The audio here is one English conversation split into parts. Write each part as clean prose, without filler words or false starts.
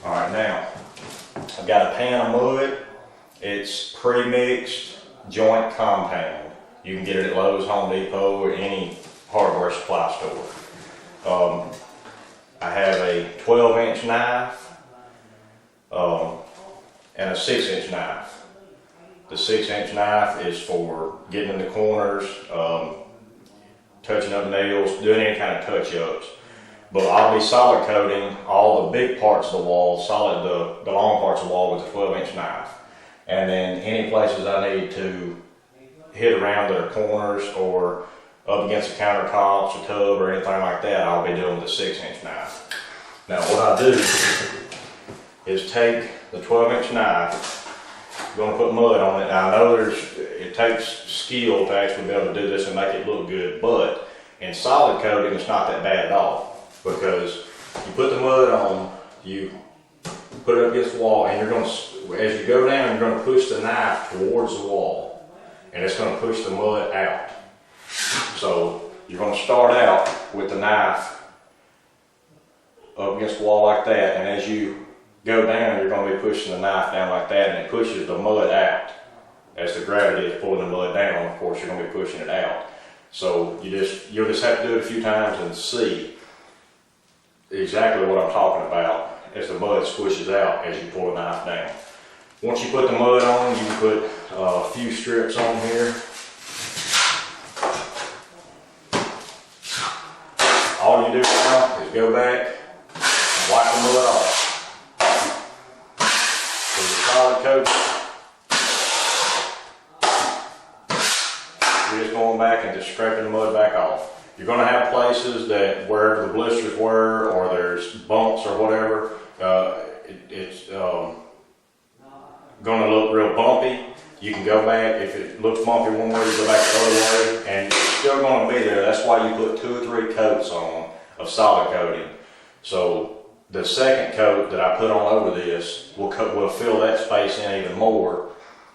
All right, now I've got a pan of mud. It's pre-mixed joint compound. You can get it at Lowe's, Home Depot, or any hardware supply store. I have a 12-inch knife and a 6-inch knife. The 6-inch knife is for getting in the corners, touching up nails, doing any kind of touch-ups. But I'll be solid coating all the big parts of the wall, the long parts of the wall with a 12-inch knife. And then any places I need to hit around that are corners or up against the countertops or tub or anything like that, I'll be doing with a 6-inch knife. Now what I do is take the 12-inch knife, I'm going to put mud on it. Now I know it takes skill to actually be able to do this and make it look good, but in solid coating it's not that bad at all. Because you put the mud on, you put it up against the wall, and you're going to, as you go down, you're going to push the knife towards the wall, and it's going to push the mud out. So you're going to start out with the knife up against the wall like that, and as you go down, you're going to be pushing the knife down like that, and it pushes the mud out. As the gravity is pulling the mud down, of course, you're going to be pushing it out. So you'll just have to do it a few times and see exactly what I'm talking about as the mud squishes out as you pull the knife down. Once you put the mud on, you can put a few strips on here. All you do now is go back and wipe the mud off. With the solid coat, you're just going back and just scraping the mud back off. You're going to have places that where the blisters were, or there's bumps or whatever, it's going to look real bumpy. You can go back, if it looks bumpy one way, you go back the other way, and it's still going to be there. That's why you put 2 or 3 coats on of solid coating. So the second coat that I put on over this will fill that space in even more,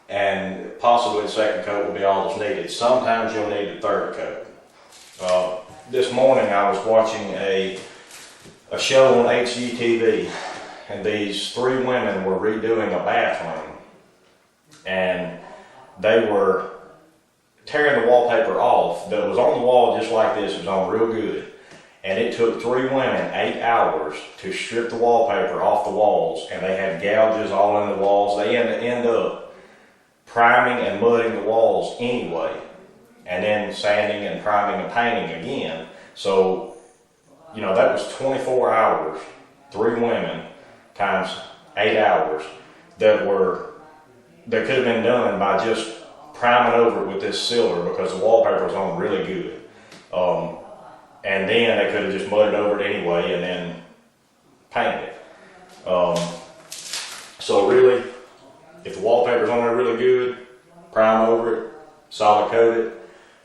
and possibly the second coat will be all that's needed. Sometimes you'll need the third coat. This morning I was watching a show on HGTV, and these 3 women were redoing a bathroom, and they were tearing the wallpaper off that was on the wall just like this. It was on real good, and it took 3 women 8 hours to strip the wallpaper off the walls, and they had gouges all in the walls. They end up priming and mudding the walls anyway, and then sanding and priming and painting again. So, you know, that was 24 hours, 3 women times 8 hours that could have been done by just priming over it with this silver, because the wallpaper was on really good. And then they could have just mudded over it anyway and then painted it. So really, if the wallpaper's on there really good, prime over it, solid coat it,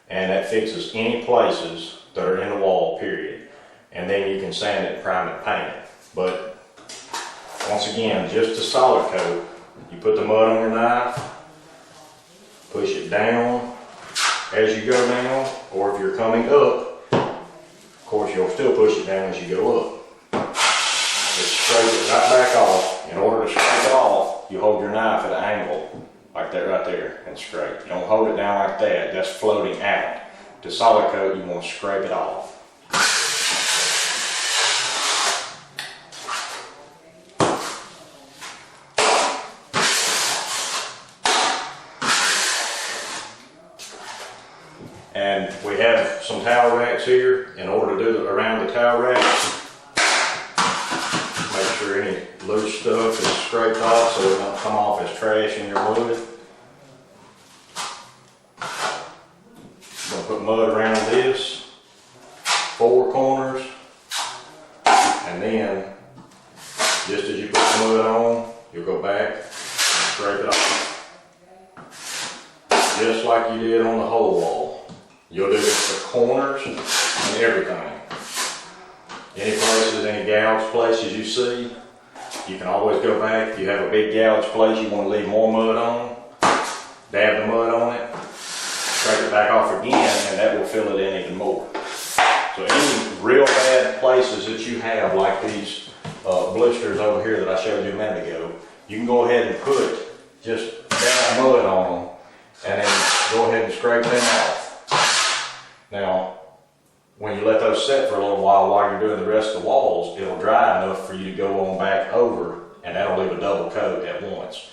and that fixes any places that are in the wall, period. And then you can sand it, prime it, paint it. But once again, just a solid coat. You put the mud on your knife, push it down as you go down, or if you're coming up, of course you'll still push it down as you go up. Just scrape it right back off. In order to scrape it off, you hold your knife at an angle, like that right there, and scrape. You don't hold it down like that, that's floating out. To solid coat, you want to scrape it off. And we have some towel racks here. In order to do around the towel racks, make sure any loose stuff is scraped off so it don't come off as trash in your wood. Gonna put mud around this, 4 corners, and then just as you put the mud on, you'll go back and scrape it off. Just like you did on the whole wall. You'll do it for corners and everything. Any places, any gouged places you see, you can always go back. If you have a big gouged place you want to leave more mud on, dab the mud on it, scrape it back off again, and that will fill it in even more. So any real bad places that you have, like these blisters over here that I showed you a minute ago, you can go ahead and put just dab mud on them and then go ahead and scrape them off. Now, when you let those set for a little while you're doing the rest of the walls, it'll dry enough for you to go on back over, and that'll leave a double coat at once.